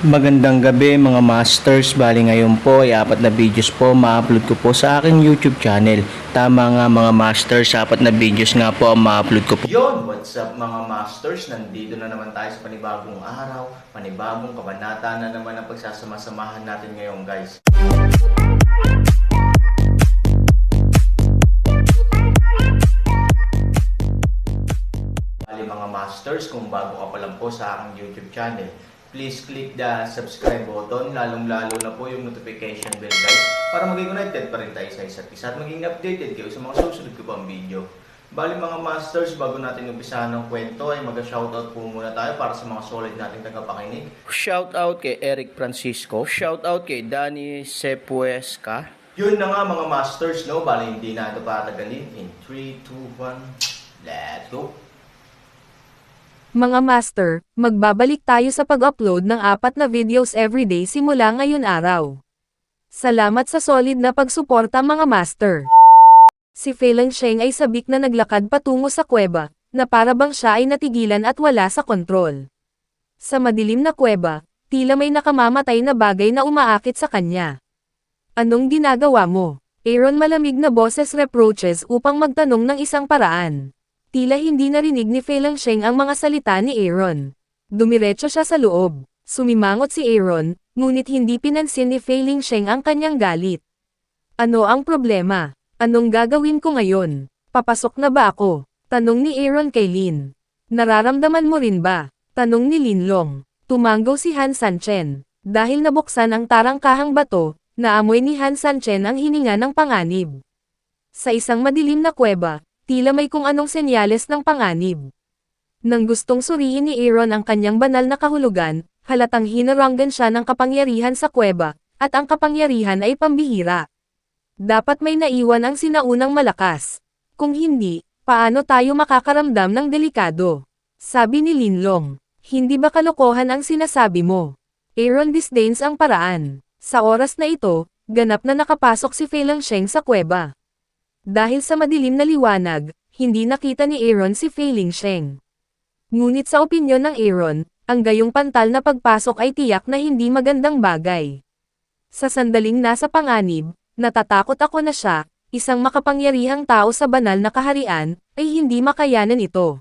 Magandang gabi mga masters, bali ngayon po ay 4 na videos po ma-upload ko po sa aking YouTube channel. Tama nga mga masters, 4 na videos nga po ang ma-upload ko po. Yon, what's up mga masters, nandito na naman tayo sa panibagong araw, panibagong kabanata na naman ang pagsasama-samahan natin ngayon guys. Bali mga masters, kung bago ka pa lang po sa aking YouTube channel, please click the subscribe button, lalong-lalo na po yung notification bell guys, para maging connected pa rin tayo sa isa't isa at maging updated kayo sa mga susunod ko pang video. Bali mga masters, bago natin umpisahan ng kwento ay mag-shoutout po muna tayo para sa mga solid nating tagapakinig. Shoutout kay Eric Francisco, shoutout kay Danny Sepuesca. Yun na nga mga masters, no? Bali hindi na ito patagalin. In 3, 2, 1, let's go! Mga master, magbabalik tayo sa pag-upload ng 4 na videos everyday simula ngayon araw. Salamat sa solid na pagsuporta mga master. Si Fei Sheng ay sabik na naglakad patungo sa kuweba, na para bang siya ay natigilan at wala sa kontrol. Sa madilim na kuweba, tila may nakamamatay na bagay na umaakit sa kanya. Anong ginagawa mo? Aaron malamig na boses reproaches upang magtanong ng isang paraan. Tila hindi narinig ni Fei Sheng ang mga salita ni Aaron. Dumiretso siya sa loob. Sumimangot si Aaron, ngunit hindi pinansin ni Fei Sheng ang kanyang galit. Ano ang problema? Anong gagawin ko ngayon? Papasok na ba ako? Tanong ni Aaron kay Lin. Nararamdaman mo rin ba? Tanong ni Linlong. Tumanggaw si Han Sanchen. Dahil nabuksan ang tarangkahang bato, naamoy ni Han Sanchen ang hininga ng panganib. Sa isang madilim na kuweba, tila may kung anong senyales ng panganib. Nang gustong suriin ni Aaron ang kanyang banal na kahulugan, halatang hinaranggan siya ng kapangyarihan sa kuweba, at ang kapangyarihan ay pambihira. Dapat may naiwan ang sinaunang malakas. Kung hindi, paano tayo makakaramdam ng delikado? Sabi ni Linlong. Hindi ba kalokohan ang sinasabi mo? Aaron disdains ang paraan. Sa oras na ito, ganap na nakapasok si Fei Sheng sa kuweba. Dahil sa madilim na liwanag, hindi nakita ni Aaron si Fei Sheng. Ngunit sa opinyon ng Aaron, ang gayong pantal na pagpasok ay tiyak na hindi magandang bagay. Sa sandaling nasa panganib, natatakot ako na siya, isang makapangyarihang tao sa banal na kaharian, ay hindi makayanan ito.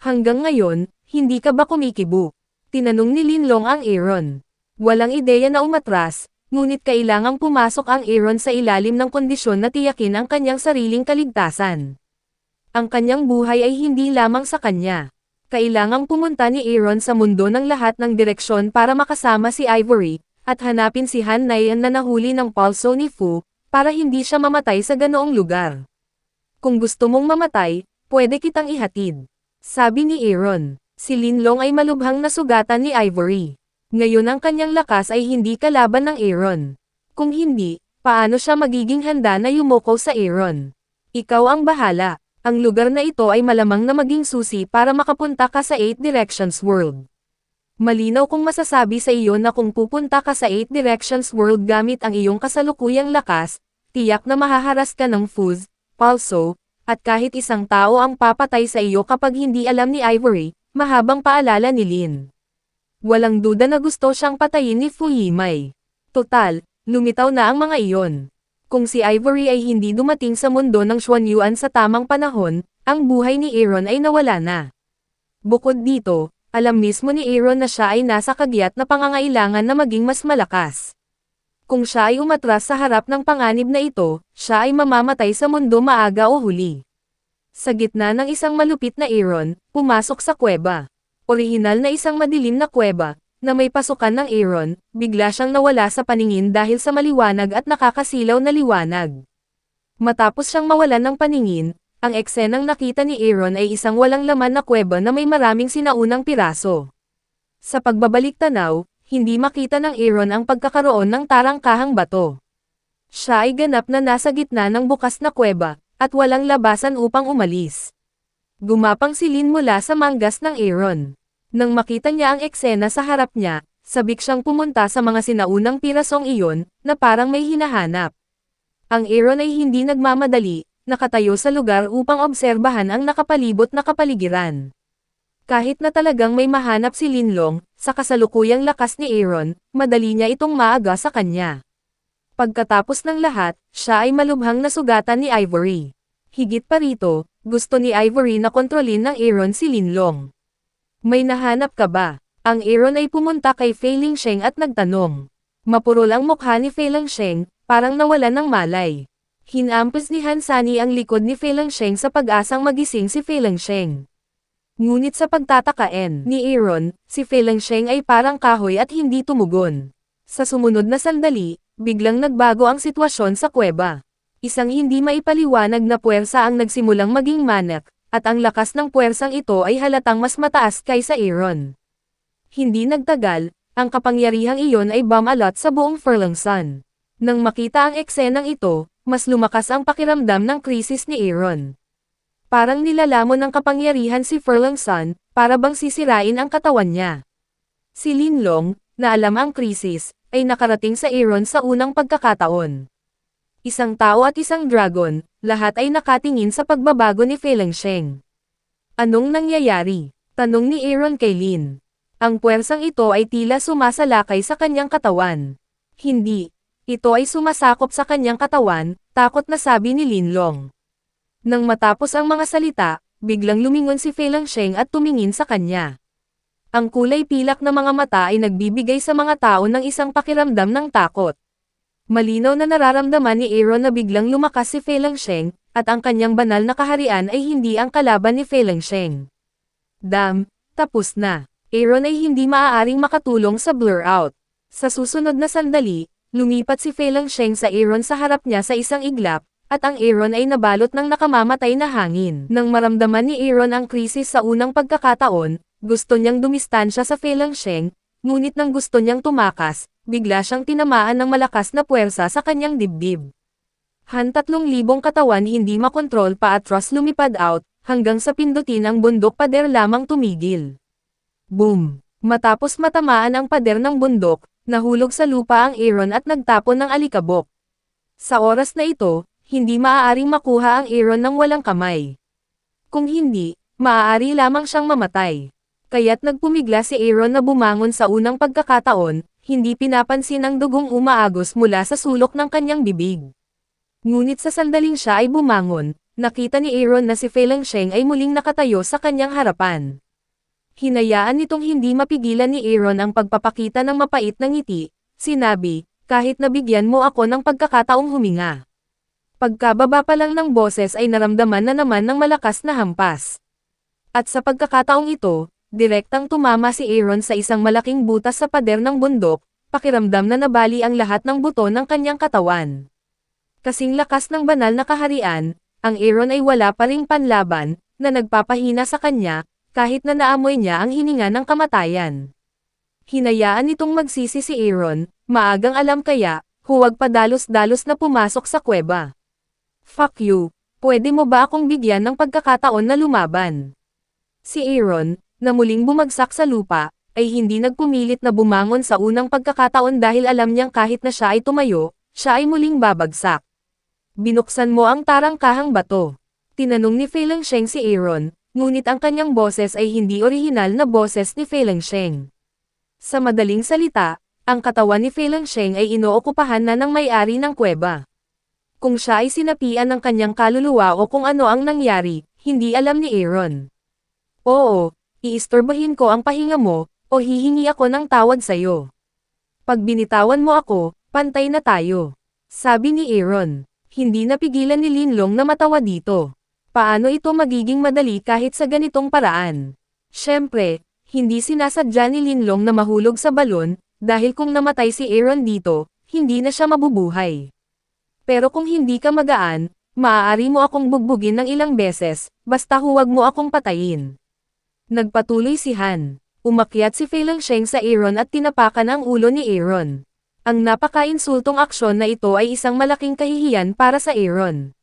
Hanggang ngayon, hindi ka ba kumikibo? Tinanong ni Linlong ang Aaron. Walang ideya na umatras, ngunit kailangang pumasok ang Aaron sa ilalim ng kondisyon na tiyakin ang kanyang sariling kaligtasan. Ang kanyang buhay ay hindi lamang sa kanya. Kailangang pumunta ni Aaron sa mundo ng lahat ng direksyon para makasama si Ivory, at hanapin si Han Nayan na nahuli ng palso ni Fu, para hindi siya mamatay sa ganoong lugar. Kung gusto mong mamatay, pwede kitang ihatid. Sabi ni Aaron. Si Linlong ay malubhang nasugatan ni Ivory. Ngayon ang kanyang lakas ay hindi kalaban ng Aaron. Kung hindi, paano siya magiging handa na yumuko sa Aaron? Ikaw ang bahala. Ang lugar na ito ay malamang na maging susi para makapunta ka sa 8 Directions World. Malinaw kong masasabi sa iyo na kung pupunta ka sa 8 Directions World gamit ang iyong kasalukuyang lakas, tiyak na mahaharas ka ng Fuz, Palso, at kahit isang tao ang papatay sa iyo kapag hindi alam ni Ivory, mahabang paalala ni Lin. Walang duda na gusto siyang patayin ni Fu Yimei. Total, lumitaw na ang mga iyon. Kung si Ivory ay hindi dumating sa mundo ng Xuanyuan sa tamang panahon, ang buhay ni Aaron ay nawala na. Bukod dito, alam mismo ni Aaron na siya ay nasa kagyat na pangangailangan na maging mas malakas. Kung siya ay umatras sa harap ng panganib na ito, siya ay mamamatay sa mundo maaga o huli. Sa gitna ng isang malupit na Aaron, pumasok sa kuweba. Orihinal na isang madilim na kuweba, na may pasukan ng Aaron, bigla siyang nawala sa paningin dahil sa maliwanag at nakakasilaw na liwanag. Matapos siyang mawalan ng paningin, ang eksenang nakita ni Aaron ay isang walang laman na kuweba na may maraming sinaunang piraso. Sa pagbabalik tanaw, hindi makita ng Aaron ang pagkakaroon ng tarangkahang bato. Siya ay ganap na nasa gitna ng bukas na kuweba, at walang labasan upang umalis. Gumapang si Lin mula sa manggas ng Aaron. Nang makita niya ang eksena sa harap niya, sabik siyang pumunta sa mga sinaunang pirasong iyon, na parang may hinahanap. Ang Aaron ay hindi nagmamadali, nakatayo sa lugar upang obserbahan ang nakapalibot na kapaligiran. Kahit na talagang may mahanap si Linlong, sa kasalukuyang lakas ni Aaron, madali niya itong maaga sa kanya. Pagkatapos ng lahat, siya ay malubhang nasugatan ni Ivory. Higit pa rito, gusto ni Ivory na kontrolin ng Aaron si Linlong. May nahanap ka ba? Ang Aaron ay pumunta kay Fei Lingsheng at nagtanong. Mapurol ang mukha ni Fei Lingsheng, parang nawalan ng malay. Hinampas ni Hansani ang likod ni Fei Lingsheng sa pag-asang magising si Fei Lingsheng. Ngunit sa pagtatakain ni Aaron, si Fei Lingsheng ay parang kahoy at hindi tumugon. Sa sumunod na sandali, biglang nagbago ang sitwasyon sa kuweba. Isang hindi maipaliwanag na puwersa ang nagsimulang maging manak, at ang lakas ng puwersang ito ay halatang mas mataas kaysa Aaron. Hindi nagtagal, ang kapangyarihang iyon ay bumalot sa buong Furlongsan. Nang makita ang eksenang ito, mas lumakas ang pakiramdam ng krisis ni Aaron. Parang nilalamon ng kapangyarihan si Furlongsan, para bang sisirain ang katawan niya. Si Linlong, na alam ang krisis, ay nakarating sa Aaron sa unang pagkakataon. Isang tao at isang dragon, lahat ay nakatingin sa pagbabago ni Fei Lingsheng. Anong nangyayari? Tanong ni Aaron kay Lin. Ang puwersang ito ay tila sumasalakay sa kanyang katawan. Hindi. Ito ay sumasakop sa kanyang katawan, takot na sabi ni Linlong. Nang matapos ang mga salita, biglang lumingon si Fei Lingsheng at tumingin sa kanya. Ang kulay pilak na mga mata ay nagbibigay sa mga tao ng isang pakiramdam ng takot. Malinaw na nararamdaman ni Aaron na biglang lumakas si Fei Lingsheng, at ang kanyang banal na kaharian ay hindi ang kalaban ni Fei Lingsheng. Tapos na. Aaron ay hindi maaaring makatulong sa blur out. Sa susunod na sandali, lumipat si Fei Lingsheng sa Aaron sa harap niya sa isang iglap, at ang Aaron ay nabalot ng nakamamatay na hangin. Nang maramdaman ni Aaron ang krisis sa unang pagkakataon, gusto niyang dumistansya sa Fei Lingsheng, ngunit nang gusto niyang tumakas, bigla siyang tinamaan ng malakas na puwersa sa kanyang dibdib. 3,000 katawan hindi makontrol pa atras lumipad out, hanggang sa pindutin ang bundok pader lamang tumigil. Boom! Matapos matamaan ang pader ng bundok, nahulog sa lupa ang Aaron at nagtapon ng alikabok. Sa oras na ito, hindi maaaring makuha ang Aaron ng walang kamay. Kung hindi, maaari lamang siyang mamatay. Kaya't nagpumigla si Aaron na bumangon sa unang pagkakataon, hindi pinapansin ang dugong umaagos mula sa sulok ng kanyang bibig. Ngunit sa sandaling siya ay bumangon, nakita ni Aaron na si Fei Lingsheng ay muling nakatayo sa kanyang harapan. Hinayaan nitong hindi mapigilan ni Aaron ang pagpapakita ng mapait na ngiti, sinabi, kahit nabigyan mo ako ng pagkakataong huminga. Pagkababa pa lang ng boses ay naramdaman na naman ng malakas na hampas. At sa pagkakataong ito, direktang tumama si Aaron sa isang malaking butas sa pader ng bundok, pakiramdam na nabali ang lahat ng buto ng kanyang katawan. Kasing lakas ng banal na kaharian, ang Aaron ay wala pa ring panlaban, na nagpapahina sa kanya, kahit na naamoy niya ang hininga ng kamatayan. Hinayaan nitong magsisi si Aaron, maagang alam kaya, huwag pa dalos-dalos na pumasok sa kuweba. Fuck you, pwede mo ba akong bigyan ng pagkakataon na lumaban? Si Aaron, na muling bumagsak sa lupa, ay hindi nagpumilit na bumangon sa unang pagkakataon dahil alam niyang kahit na siya ay tumayo, siya ay muling babagsak. Binuksan mo ang tarangkahang bato. Tinanong ni Fei Lingsheng si Aaron, ngunit ang kanyang boses ay hindi orihinal na boses ni Fei Lingsheng. Sa madaling salita, ang katawan ni Fei Lingsheng ay inookupahan na ng may-ari ng kuweba. Kung siya ay sinapian ng kanyang kaluluwa o kung ano ang nangyari, hindi alam ni Aaron. Oo, iistorbahin ko ang pahinga mo, o hihingi ako ng tawad sa'yo. Pag binitawan mo ako, pantay na tayo. Sabi ni Aaron. Hindi napigilan ni Linlong na matawa dito. Paano ito magiging madali kahit sa ganitong paraan? Siyempre, hindi sinasadya ni Linlong na mahulog sa balon, dahil kung namatay si Aaron dito, hindi na siya mabubuhay. Pero kung hindi ka magaan, maaari mo akong bugbugin ng ilang beses, basta huwag mo akong patayin. Nagpatuloy si Han. Umakyat si Fei Lingsheng sa Aaron at tinapakan ang ulo ni Aaron. Ang napaka-insultong aksyon na ito ay isang malaking kahihiyan para sa Aaron.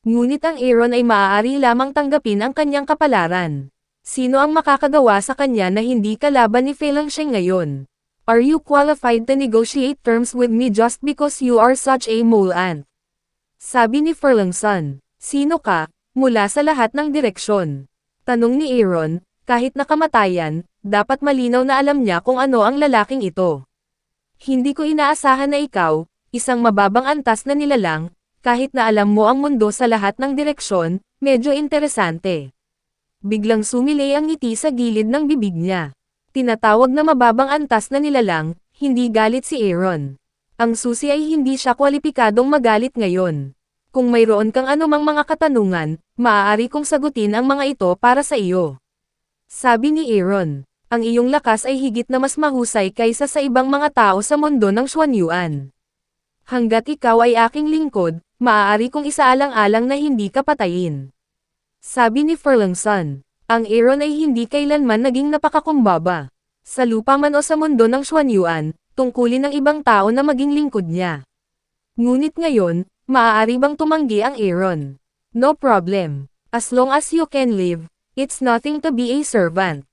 Ngunit ang Aaron ay maaari lamang tanggapin ang kanyang kapalaran. Sino ang makakagawa sa kanya na hindi kalaban ni Fei Lingsheng ngayon? Are you qualified to negotiate terms with me just because you are such a mole ant? Sabi ni Furlongsan. Sino ka, mula sa lahat ng direksyon? Tanong ni Aaron, kahit na kamatayan, dapat malinaw na alam niya kung ano ang lalaking ito. Hindi ko inaasahan na ikaw, isang mababang antas na nilalang, kahit na alam mo ang mundo sa lahat ng direksyon, medyo interesante. Biglang sumilay ang ngiti sa gilid ng bibig niya. Tinatawag na mababang antas na nilalang, hindi galit si Aaron. Ang susi ay hindi siya kwalipikadong magalit ngayon. Kung mayroon kang anumang mga katanungan, maaari kong sagutin ang mga ito para sa iyo. Sabi ni Aaron, ang iyong lakas ay higit na mas mahusay kaysa sa ibang mga tao sa mundo ng Xuanyuan. Hanggat ikaw ay aking lingkod, maaari kong isaalang-alang na hindi ka patayin. Sabi ni Furlongson, ang Aaron ay hindi kailanman naging napakakumbaba. Sa lupa man o sa mundo ng Xuanyuan, tungkulin ng ibang tao na maging lingkod niya. Ngunit ngayon, maaari bang tumanggi ang Aaron? No problem. As long as you can live, it's nothing to be a servant.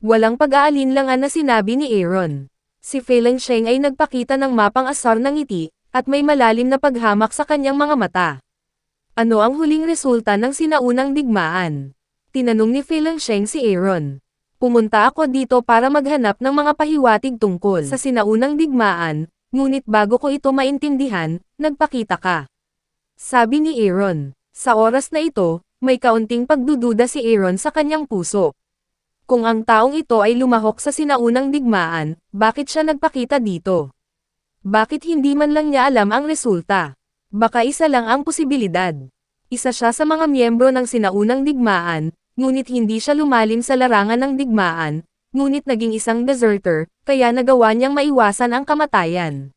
Walang pag-aalinlangan na sinabi ni Aaron. Si Feileng Sheng ay nagpakita ng mapang asar ng ngiti, at may malalim na paghamak sa kanyang mga mata. Ano ang huling resulta ng sinaunang digmaan? Tinanong ni Feileng Sheng si Aaron. Pumunta ako dito para maghanap ng mga pahiwatig tungkol sa sinaunang digmaan, ngunit bago ko ito maintindihan, nagpakita ka. Sabi ni Aaron. Sa oras na ito, may kaunting pagdududa si Aaron sa kanyang puso. Kung ang taong ito ay lumahok sa sinaunang digmaan, bakit siya nagpakita dito? Bakit hindi man lang niya alam ang resulta? Baka isa lang ang posibilidad. Isa siya sa mga miyembro ng sinaunang digmaan, ngunit hindi siya lumalim sa larangan ng digmaan, ngunit naging isang deserter, kaya nagawa niyang maiwasan ang kamatayan.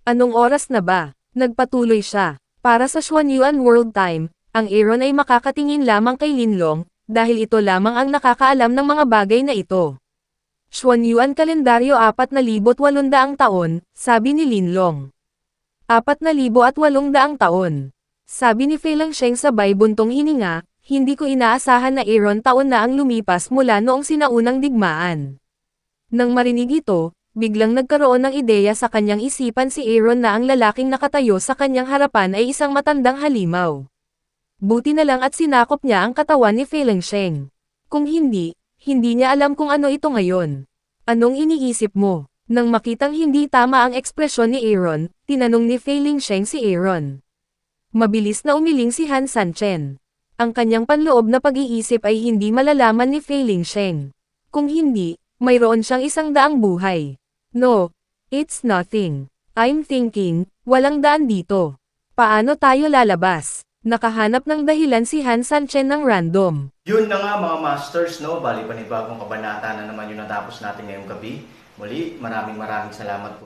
Anong oras na ba? Nagpatuloy siya. Para sa Xuanyuan World Time, ang Aaron ay makakatingin lamang kay Linlong, dahil ito lamang ang nakakaalam ng mga bagay na ito. Xuanyuan kalendaryo 4,800 taon, sabi ni Linlong. 4,800 taon. Sabi ni Feileng Sheng sabay buntong hininga, hindi ko inaasahan na Aaron taon na ang lumipas mula noong sinaunang digmaan. Nang marinig ito, biglang nagkaroon ng ideya sa kanyang isipan si Aaron na ang lalaking nakatayo sa kanyang harapan ay isang matandang halimaw. Buti na lang at sinakop niya ang katawan ni Feileng Sheng. Kung hindi, hindi niya alam kung ano ito ngayon. Anong iniisip mo? Nang makitang hindi tama ang ekspresyon ni Aaron, tinanong ni Feileng Sheng si Aaron. Mabilis na umiling si Han Sanchen. Ang kanyang panloob na pag-iisip ay hindi malalaman ni Feileng Sheng. Kung hindi, mayroon siyang 100 buhay. No, it's nothing. I'm thinking, walang daan dito. Paano tayo lalabas? Nakahanap ng dahilan si Han Sanchen ng random. Yun na nga mga masters, no? Bali panibagong kabanata na naman yung natapos natin ngayong gabi. Muli, maraming salamat po